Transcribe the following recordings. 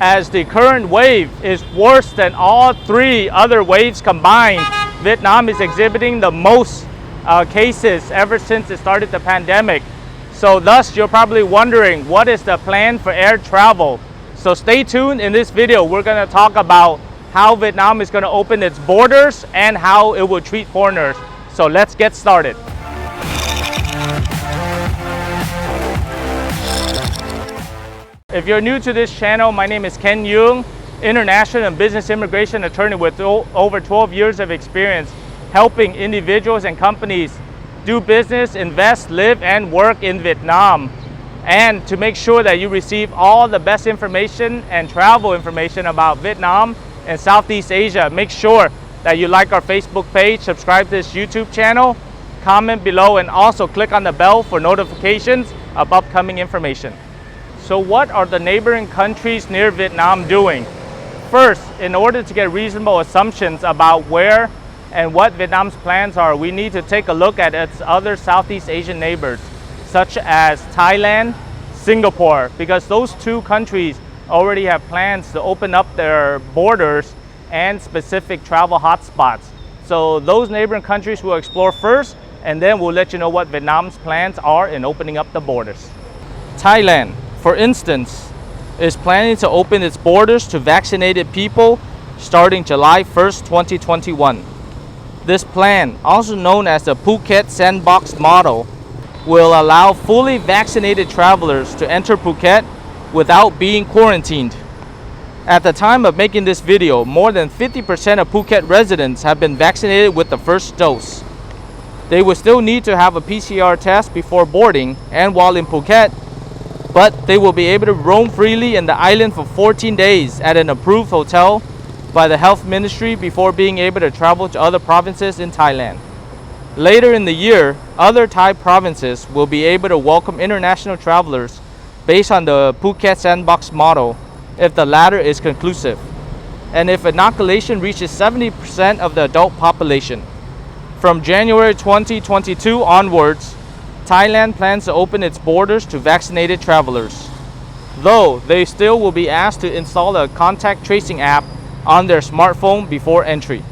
as the current wave is worse than all three other waves combined. Vietnam is exhibiting the most cases ever since it started the pandemic. So thus, you're probably wondering, what is the plan for air travel? So stay tuned. In this video, we're going to talk about how Vietnam is going to open its borders and how it will treat foreigners. So let's get started. If you're new to this channel, my name is Ken Yeung, international and business immigration attorney with over 12 years of experience helping individuals and companies do business, invest, live, and work in Vietnam. And to make sure that you receive all the best information and travel information about Vietnam and Southeast Asia, make sure that you like our Facebook page, subscribe to this YouTube channel, comment below, and also click on the bell for notifications of upcoming information. So what are the neighboring countries near Vietnam doing? First, in order to get reasonable assumptions about where and what Vietnam's plans are, we need to take a look at its other Southeast Asian neighbors, such as Thailand, Singapore, because those two countries already have plans to open up their borders and specific travel hotspots. So those neighboring countries we'll explore first, and then we'll let you know what Vietnam's plans are in opening up the borders. Thailand, for instance, is planning to open its borders to vaccinated people starting July 1st, 2021. This plan, also known as the Phuket Sandbox model, will allow fully vaccinated travelers to enter Phuket without being quarantined. At the time of making this video, more than 50% of Phuket residents have been vaccinated with the first dose. They will still need to have a PCR test before boarding and while in Phuket, but they will be able to roam freely in the island for 14 days at an approved hotel by the Health Ministry before being able to travel to other provinces in Thailand. Later in the year, other Thai provinces will be able to welcome international travelers based on the Phuket Sandbox model if the latter is conclusive, and if inoculation reaches 70% of the adult population. From January 2022 onwards, Thailand plans to open its borders to vaccinated travelers, though they still will be asked to install a contact tracing app on their smartphone before entry.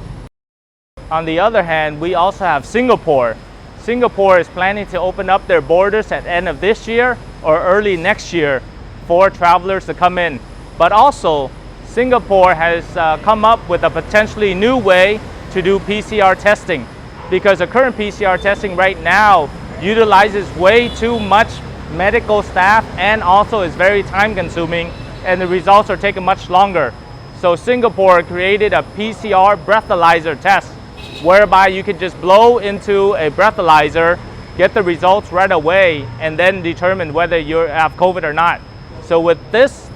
On the other hand, we also have Singapore. Singapore is planning to open up their borders at the end of this year or early next year for travelers to come in. But also, Singapore has come up with a potentially new way to do PCR testing, because the current PCR testing right now utilizes way too much medical staff and also is very time consuming, and the results are taking much longer. So Singapore created a PCR breathalyzer test, whereby you can just blow into a breathalyzer, get the results right away, and then determine whether you have COVID or not. So with this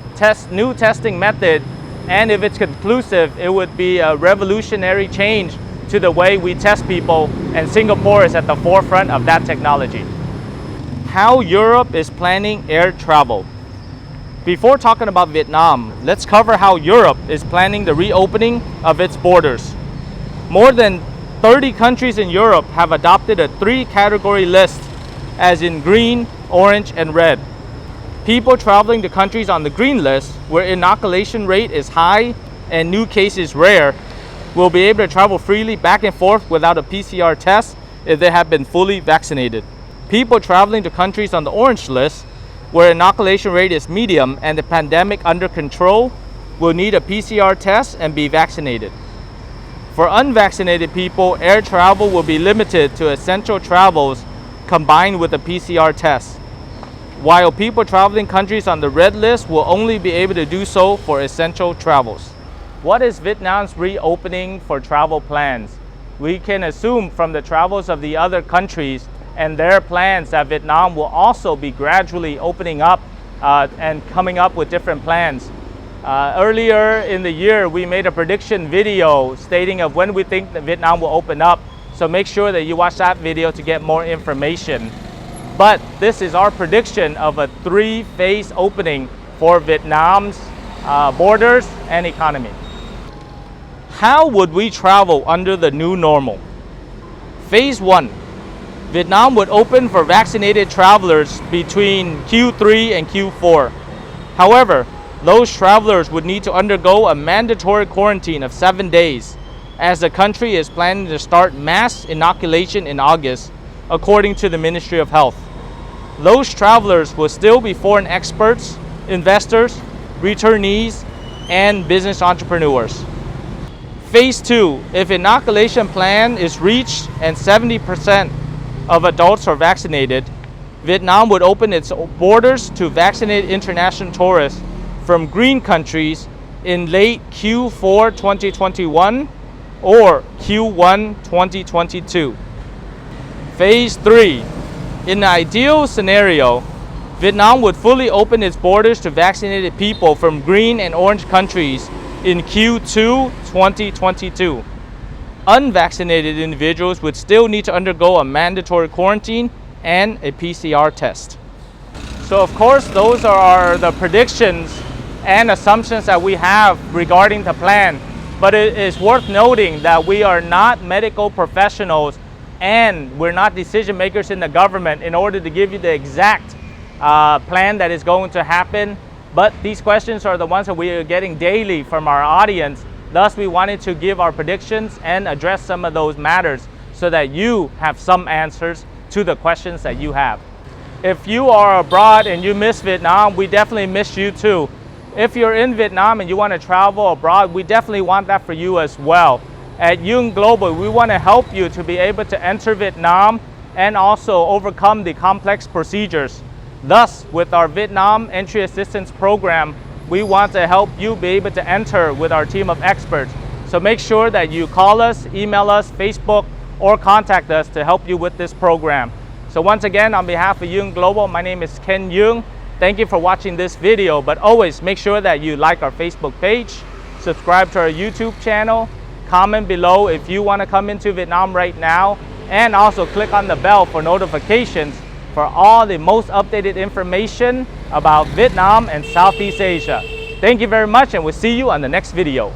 new testing method, and if it's conclusive, it would be a revolutionary change to the way we test people, and Singapore is at the forefront of that technology. How Europe is planning air travel. Before talking about Vietnam, let's cover how Europe is planning the reopening of its borders. More than 30 countries in Europe have adopted a 3-category list, as in green, orange, and red. People traveling to countries on the green list, where inoculation rate is high and new cases rare, will be able to travel freely back and forth without a PCR test if they have been fully vaccinated. People traveling to countries on the orange list, where inoculation rate is medium and the pandemic under control, will need a PCR test and be vaccinated. For unvaccinated people, air travel will be limited to essential travels combined with a PCR test, while people traveling countries on the red list will only be able to do so for essential travels. What is Vietnam's reopening for travel plans? We can assume from the travels of the other countries and their plans that Vietnam will also be gradually opening up and coming up with different plans. Earlier in the year, we made a prediction video stating of when we think that Vietnam will open up. So make sure that you watch that video to get more information. But this is our prediction of a 3-phase opening for Vietnam's borders and economy. How would we travel under the new normal? Phase 1. Vietnam would open for vaccinated travelers between Q3 and Q4. However, those travelers would need to undergo a mandatory quarantine of 7 days, as the country is planning to start mass inoculation in August, according to the Ministry of Health. Those travelers will still be foreign experts, investors, returnees, and business entrepreneurs. Phase 2, if inoculation plan is reached and 70% of adults are vaccinated, Vietnam would open its borders to vaccinated international tourists from green countries in late Q4 2021 or Q1 2022. Phase 3. In the ideal scenario, Vietnam would fully open its borders to vaccinated people from green and orange countries in Q2 2022. Unvaccinated individuals would still need to undergo a mandatory quarantine and a PCR test. So of course, those are the predictions and assumptions that we have regarding the plan. But it is worth noting that we are not medical professionals and we're not decision makers in the government in order to give you the exact plan that is going to happen. But these questions are the ones that we are getting daily from our audience. Thus, we wanted to give our predictions and address some of those matters so that you have some answers to the questions that you have. If you are abroad and you miss Vietnam, we definitely miss you too. If you're in Vietnam and you want to travel abroad, we definitely want that for you as well. At Yung Global, we want to help you to be able to enter Vietnam and also overcome the complex procedures. Thus, with our Vietnam Entry Assistance Program, we want to help you be able to enter with our team of experts. So make sure that you call us, email us, Facebook, or contact us to help you with this program. So once again, on behalf of Yung Global, my name is Ken Yung. Thank you for watching this video, but always make sure that you like our Facebook page, subscribe to our YouTube channel, comment below if you want to come into Vietnam right now, and also click on the bell for notifications for all the most updated information about Vietnam and Southeast Asia. Thank you very much, and we'll see you on the next video.